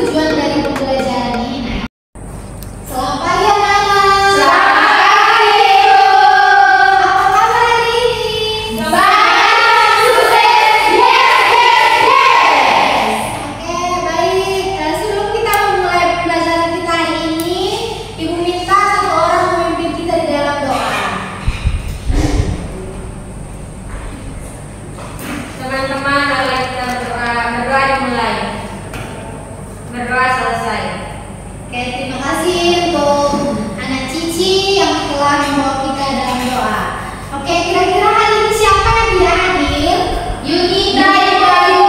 tujuan dari pembelajaran ini. Selamat pagi anak-anak. Selamat pagi, Ibu. Apa kabar hari ini? Baik, sukses. Yes. Oke, baik. Sebelum kita memulai pembelajaran kita hari ini, Ibu minta satu orang memimpin kita di dalam doa. Teman-teman, mari kita berdoa dimulai. Berdoa selesai. Oke, terima kasih untuk anak Cici yang telah membawa kita dalam doa. Oke, kira-kira hari ini siapa yang tidak hadir? Yunita, Ibu Ayu.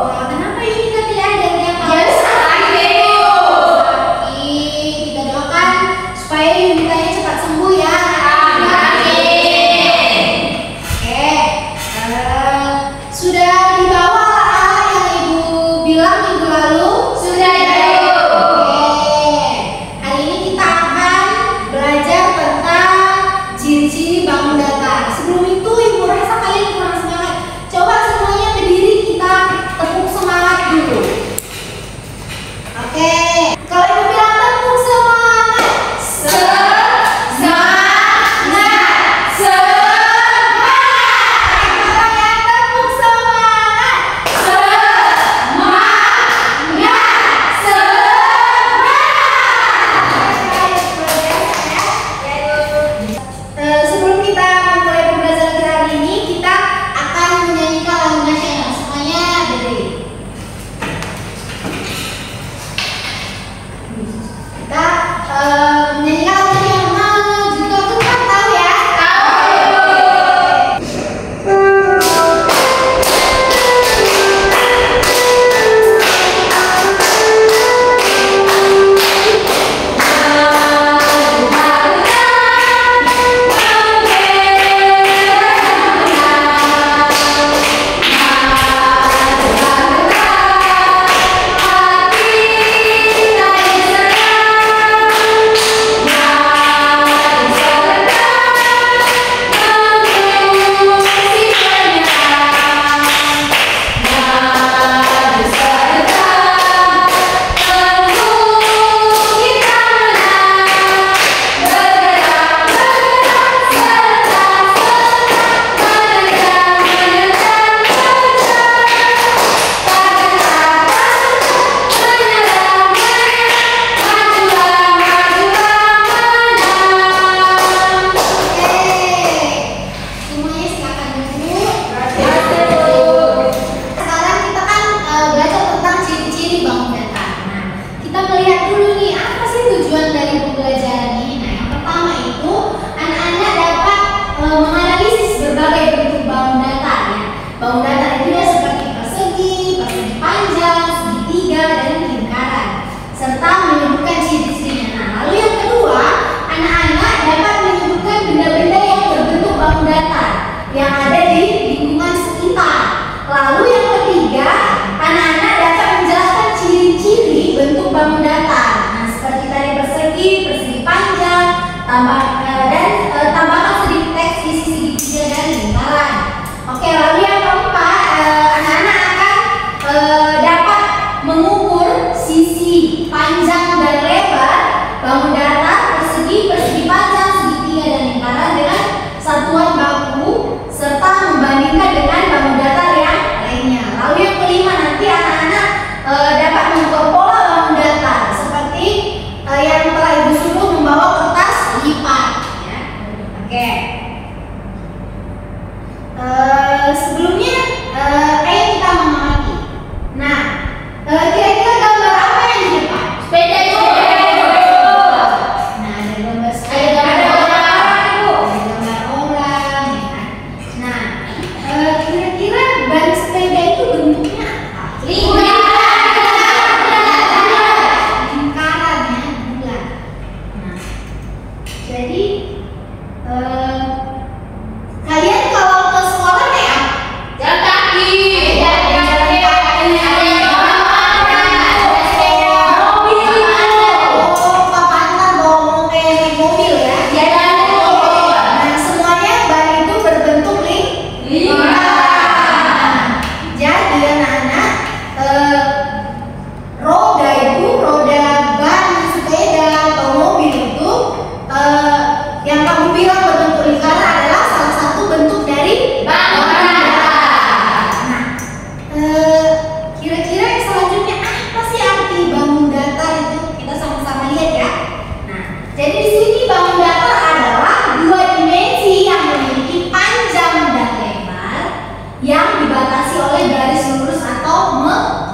Wah, kenapa Yunita tidak hadir? Dia Dia sakit, Ibu. sakit. Kita doakan supaya Yunitanya cepat sembuh ya. Amin. Oke, sudah dibawa yang Ibu bilang minggu lalu? Sudah, Ibu. Oke, hari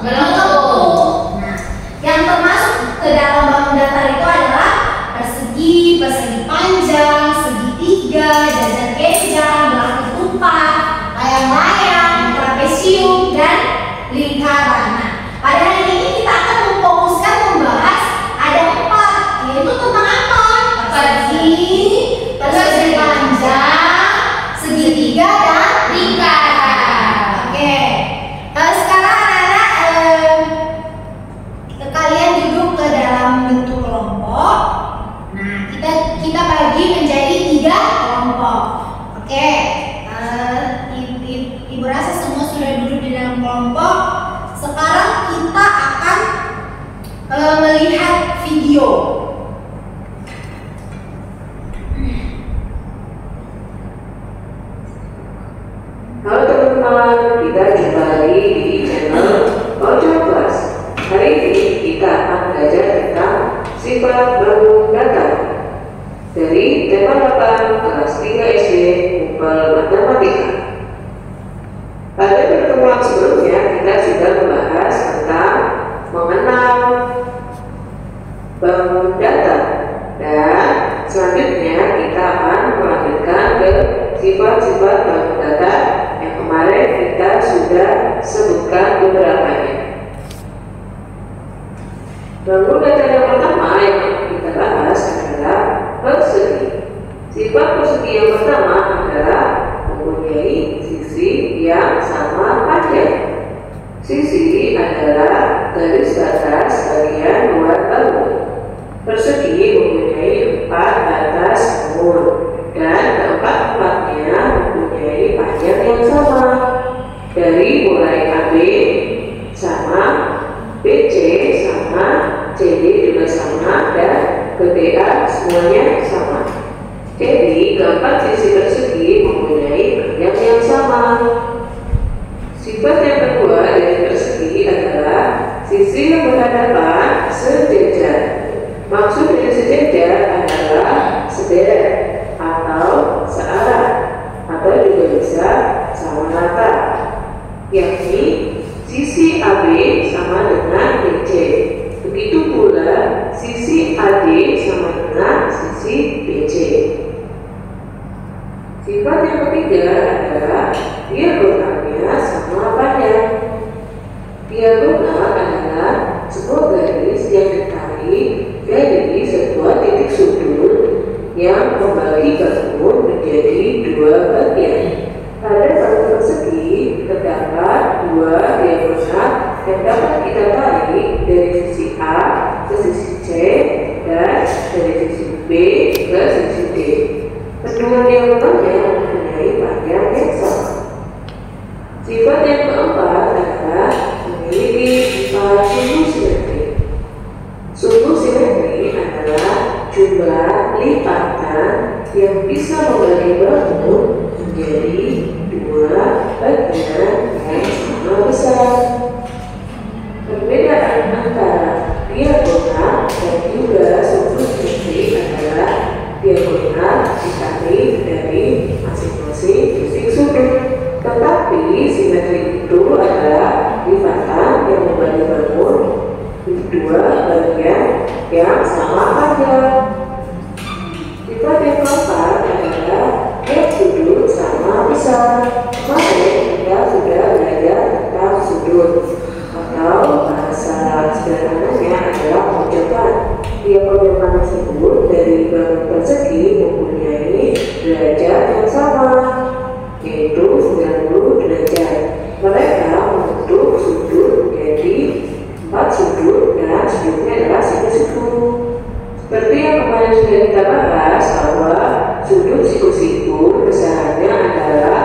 melengkung. Nah, yang termasuk ke dalam bangun datar itu adalah persegi, persegi panjang, segitiga, jajar genjang, belah ketupat, layang-layang, trapesium, dan lingkaran. Nah, pada hari ini kita akan memfokuskan membahas ada 4, yaitu tentang apa? Persegi, persegi panjang, segitiga, dan lingkaran. Oke. Sekarang anak-anak kalian duduk ke dalam bentuk kelompok. Nah, kita bagi menjadi 3 kelompok. Oke. Ibu rasa semua sudah duduk di dalam kelompok. Sekarang kita akan melihat video. Halo teman-teman, kita jumpa lagi di channel Ojo Class. Hari ini kita akan belajar tentang sifat bangun datar dari tema 8 kelas 3 SD Kumpul Matematika. Pada pertemuan sebelumnya kita sudah membahas tentang mengenal bangun datar, dan selanjutnya kita akan melanjutkan ke sifat-sifat bangun datar yang kemarin kita sudah sebutkan beberapanya. Bangun datar yang pertama yang kita bahas adalah persegi. Sifat persegi yang pertama adalah mempunyai sisi yang sama panjang. Sisi adalah garis batas bagian luar bangun. Persegi mempunyai 4 batas umur, dan keempat-empatnya mempunyai panjang yang sama. Dari mulai AB sama, BC sama, CD juga sama, dan BDA semuanya sama. Jadi keempat sisi persegi mempunyai panjang yang sama. Sifat yang kedua dari persegi adalah sisi yang berhadapan sejajar. Maksud dari sejajar adalah sederet atau searah, atau juga bisa sama rata, yakni sisi AB sama dengan BC. Begitu pula sisi AD sama dengan sisi BC. Sifat yang ketiga adalah diagonalnya sama panjang. Diagonal adalah sebuah garis yang ditarik dari sebuah titik sudut yang membagi bangun menjadi 2 bagian. Pada bangun persegi terdapat 2 diagonal yang dapat kita tarik dari sisi A ke sisi C dan dari sisi B ke sisi D. Kedua diagonalnya mempunyai panjang yang sama. Sifat yang keempat adalah memiliki 4 sumbu simetri. Sumbu simetri adalah jumlah lipatan yang bisa membagi bangun menjadi 2 bagian yang sama besar. Perbedaan antara diagonal dan juga sumbu simetri adalah diagonal ditarik dari masing-masing titik sudut, tetapi simetri itu adalah lipatan yang membagi bangun di 2 bagian yang sama panjang. Sifat yang keempat adalah gap sudut sama besar. Kemarin kita sudah belajar tentang sudut, atau bahasa sederhananya adalah pojokan. Tiap pojokan tersebut dari bangun persegi mempunyai derajat yang sama, yaitu 90 derajat. Mereka membentuk sudut menjadi 4 sudut, dan sudutnya adalah siku-siku. Seperti yang kemarin sudah kita bahas, bahwa sudut siku-siku besarannya adalah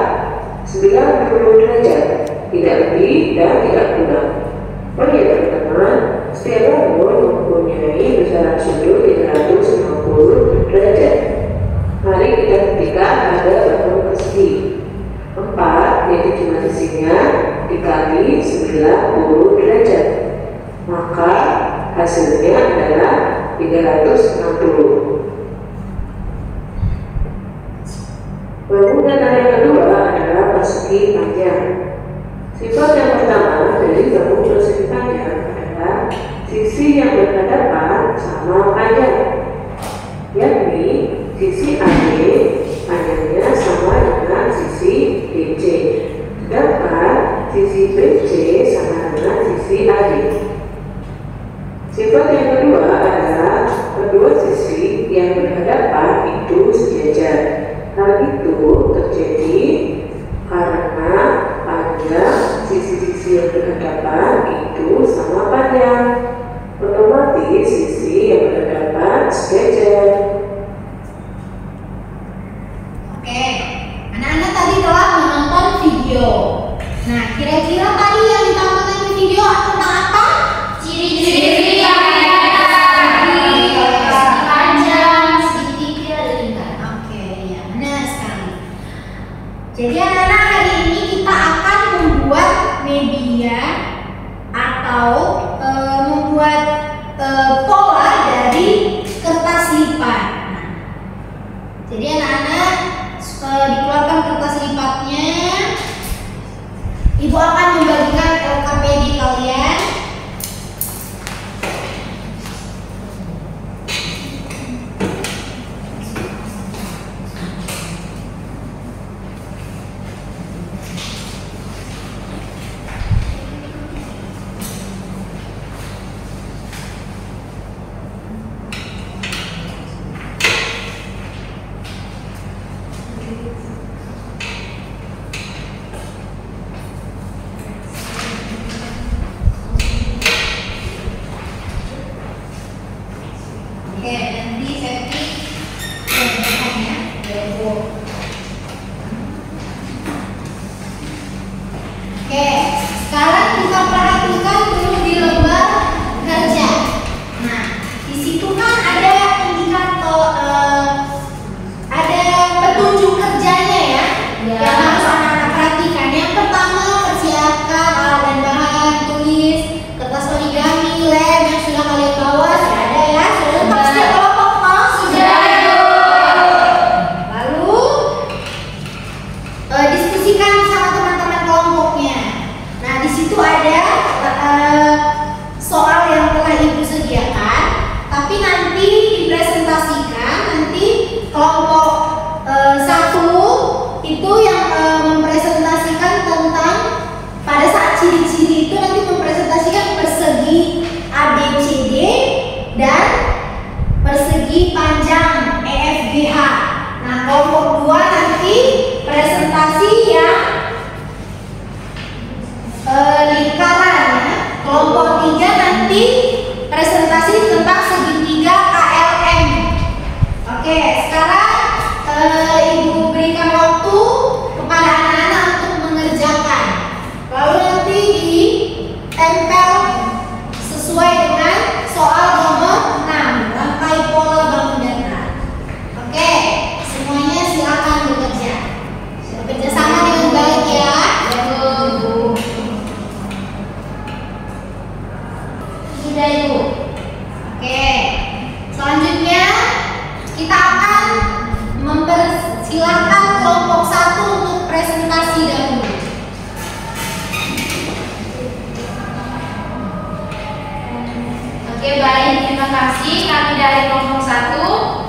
90 derajat, tidak lebih dan tidak kurang. Oh iya teman-teman, setiap bangun mempunyai besaran sudut 360 derajat. Mari kita ketikkan ada bangun persegi 4, yaitu jumlah sisinya dikali 90 derajat, maka hasilnya adalah 360. Bangunan yang kedua adalah persegi panjang. Sifat yang pertama dari bangun persegi sisi BC sama dengan sisi AD. Sifat yang kedua adalah kedua sisi yang berhadapan itu sejajar. Hal itu terjadi karena panjang sisi-sisi yang berhadapan itu sama panjang. Otomatis sisi yang berhadapan sejajar. Oke, anak-anak tadi telah menonton video. Nah, kira-kira tadi yang ditonton di video tentang apa? Ciri-ciri yang Panjang, segitiga, dan lingkar. Oke, ya benar sekali. Jadi anak-anak, hari ini kita akan membuat media atau membuat pola dari kertas lipat. Nah, jadi anak-anak dikeluarkan kertas lipatnya. Ibu akan membagikan LKPD kalian. Oke, nanti saya ya. Oke, sekarang kita perhatikan dulu di lembar kerja. Nah, di situ kan ada indikator, ada petunjuk kerjanya ya, yang harus anak-anak perhatikan. Yang pertama, persiapkan alat dan bahan tulis, kertas origami, lem yang sudah kalian bawa sudah ada ya, sudah lengkap setiap kelompok mau sudah. Lalu diskusikan sama teman-teman kelompoknya. Nah, di situ ada soal yang telah ibu sediakan, tapi nanti dipresentasikan. Nanti kelompok 1 itu yang mempresentasikan tentang, pada saat ciri-ciri itu nanti mempresentasikan persegi ABCD dan persegi panjang EFGH. Nah, kelompok 2 nanti presentasi yang lingkaran ya. Kelompok 3 nanti presentasi tentang segitiga KLM. Oke, sekarang ibu berikan waktu kepada anak-anak untuk mengerjakan. Lalu nanti ditempel sesuai dengan soal nomor 6, rangkai pola bangun datar. Oke, semuanya silakan bekerja. Bekerja sama dengan baik ya. Sudah ibu. Oke, selanjutnya kita akan mempersilahkan kelompok 1 untuk presentasi dahulu. Oke, baik, terima kasih. Kami dari kelompok 1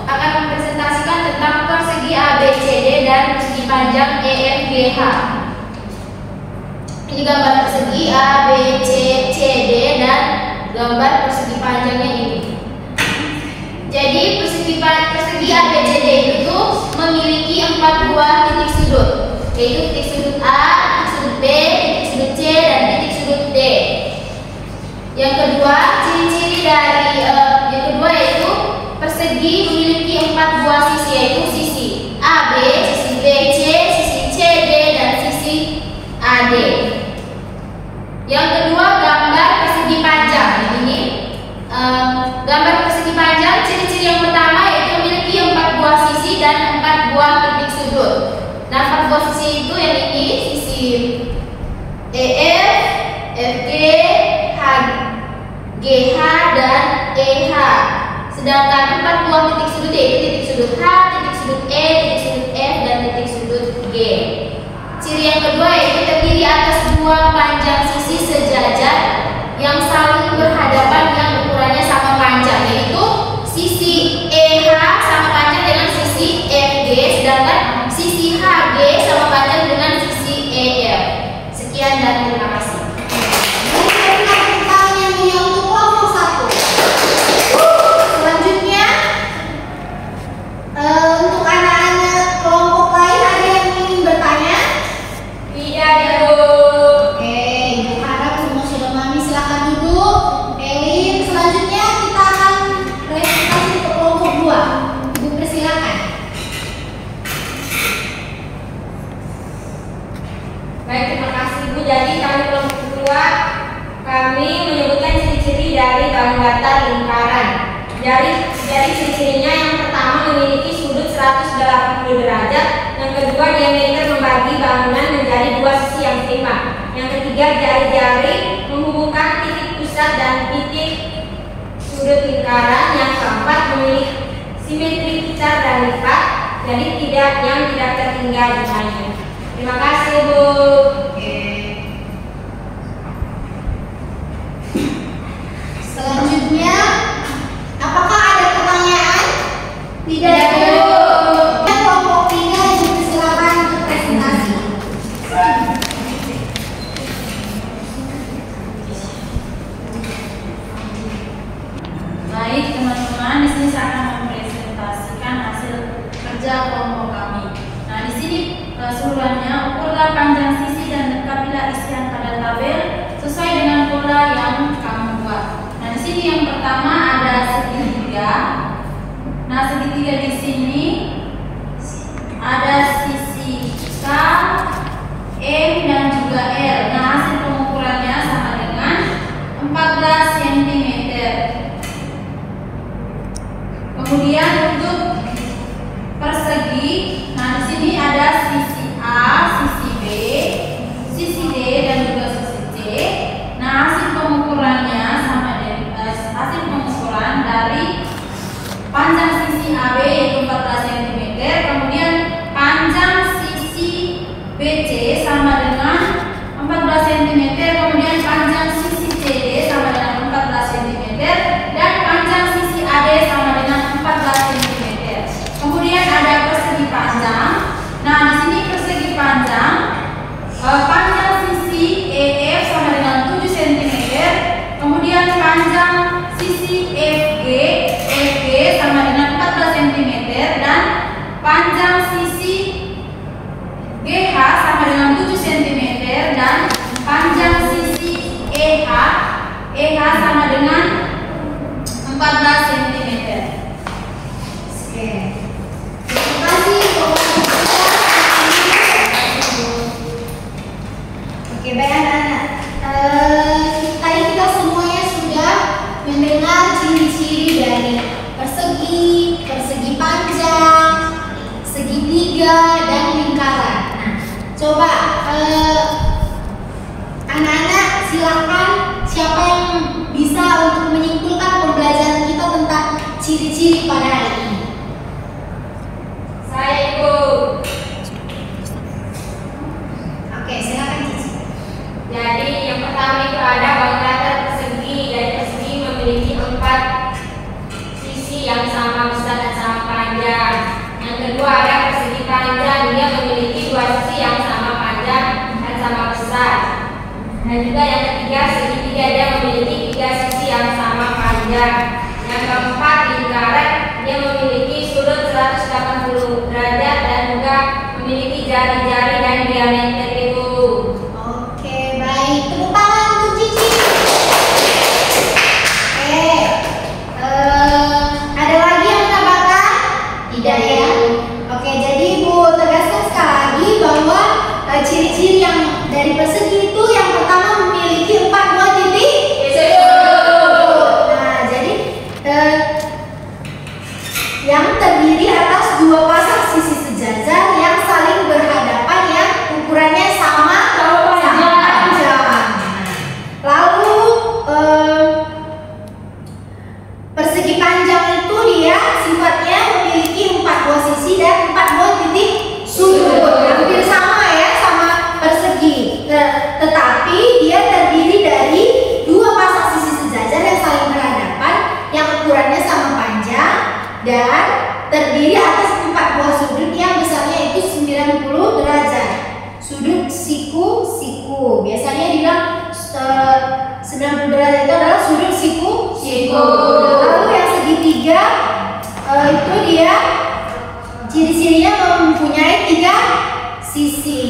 akan mempresentasikan tentang persegi ABCD dan persegi panjang EFGH. Ini gambar persegi ABCD dan gambar persegi panjangnya ini. Jadi persegi ABCD itu memiliki 4 buah titik sudut, yaitu titik sudut A, titik sudut B, titik sudut C, dan titik sudut D. Yang kedua, ciri-ciri dari yang kedua yaitu persegi memiliki 4 buah sisi, yaitu sisi AB, sisi BC, sisi CD, dan sisi AD. Yang kedua, gambar persegi panjang. Ini gambar persegi panjang, ciri-ciri yang pertama yaitu memiliki 4 buah sisi dan 4 buah titik sudut. Nah, 4 buah sisi itu yang ini, sisi EF, FG, GH, dan EH. Sedangkan 4 buah titik sudut yaitu titik sudut H, titik sudut E, titik sudut F, dan titik sudut G. Ciri yang kedua yaitu terdiri atas 2 panjang sisi sejajar yang saling berhadapan yang ukurannya sama panjang, yaitu sisi EH sama panjang dengan sisi FG, sedangkan sisi HG sama panjang dengan sisi EF. Sekian dan terima kasih. Terima kasih. Untuk kelompok 1. Selanjutnya untuk anak-anak kelompok lain ada yang ingin bertanya? Tidak, Bu. Oke, Ibu harap semua sudah memahami. Silakan duduk. Elin, selanjutnya kita akan presentasi untuk kelompok 2. Ibu persilakan. Baik, terima kasih Bu. Jadi kami kelompok kedua, kami menyebutkan ciri-ciri dari bangun datar lingkaran. Dari ciri-cirinya yang pertama memiliki sudut 180 derajat, yang kedua diameter membagi bangunan menjadi dua sisi yang seimbang, yang ketiga jari-jari menghubungkan titik pusat dan titik sudut lingkaran, yang keempat memiliki simetri putar dan lipat, jadi tidak tertinggal jumlahnya. Terima kasih Bu. Selanjutnya, apakah ada pertanyaan? Tidak, Bu. Kelompok 3, Ibu silakan untuk presentasi. Baik teman-teman, di sini saya akan mempresentasikan hasil kerja kelompok kami. Nah, di sini keseluruhannya ukurlah panjang sisi dan lengkapilah isian pada tabel sesuai dengan pola yang kamu buat. Nah, di sini yang pertama ada segitiga. Nah, segitiga di sini ada sisi K, M dan juga L. Nah, hasil pengukurannya sama dengan 14 cm. Kemudian untuk persegi, nah di sini ada sisi A, sisi B, sisi D dan juga sisi C. Nah, hasil pengukurannya sama dengan hasil pengukuran dari panjang sisi AB yaitu 14 cm, kemudian panjang sisi BC sama dengan 14 cm, kemudian panjang sisi CD sama dengan 14 cm dan panjang sisi AD sama dengan 14 cm. Kemudian ada persegi panjang. Nah, di sini persegi panjang, panjang sisi EF sama dengan 7 cm, kemudian panjang sisi FG sama dengan 14 cm dan panjang sisi GH sama dengan 7 cm dan panjang sisi EH sama dengan 14 cm. Oke. Terima kasih kelompok 3. Oke, baik anak-anak. Tadi kita semuanya sudah mendengar ciri-ciri dari persegi panjang, segitiga, dan lingkaran. Nah, coba anak-anak silakan siapa yang bisa untuk menyimpulkan pembelajaran kita tentang ciri-ciri pada hari ini. Saya, Ibu. Oke, silakan Cici. Jadi yang pertama itu ada bangun datar persegi, dan persegi memiliki 4 sisi yang sama besar dan sama panjang. Yang kedua ada persegi panjang, dia memiliki 2 sisi yang sama panjang dan sama besar. Dan juga yang ketiga segitiga, dia memiliki 3 sisi yang sama panjang. Yang keempat lingkaran, dia memiliki sudut 180 derajat dan juga memiliki jari-jari dan diameter itu. Oke, baik. Tepuk tangan untuk Cici. Oke. Ada lagi yang menambahkan? Tidak ya? Oke, jadi Ibu tegaskan sekali lagi bahwa ciri-ciri yang dari persegi itu yang pertama memiliki 4 buah titik. Nah, jadi yang terdiri atas 2 pasang sisi sejajar yang saling berhadapan yang ukurannya derajat itu adalah sudut siku. Lalu yang segitiga itu dia ciri-cirinya mempunyai 3 sisi.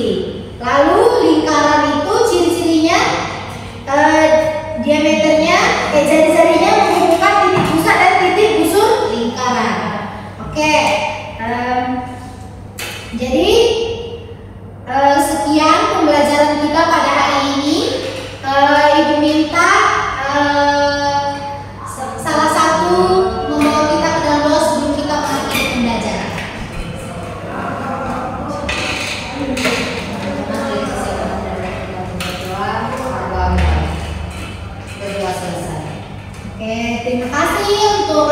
Lalu lingkaran itu ciri-cirinya diameternya jari-jarinya menghubungkan titik pusat dan titik busur lingkaran. Oke, jadi sekian pembelajaran kita pada hari ini. Ibu minta salah satu membawa kita ke dalam doa sebelum kita mengakhiri pembelajaran. Berdoa selesai. Oke, terima kasih untuk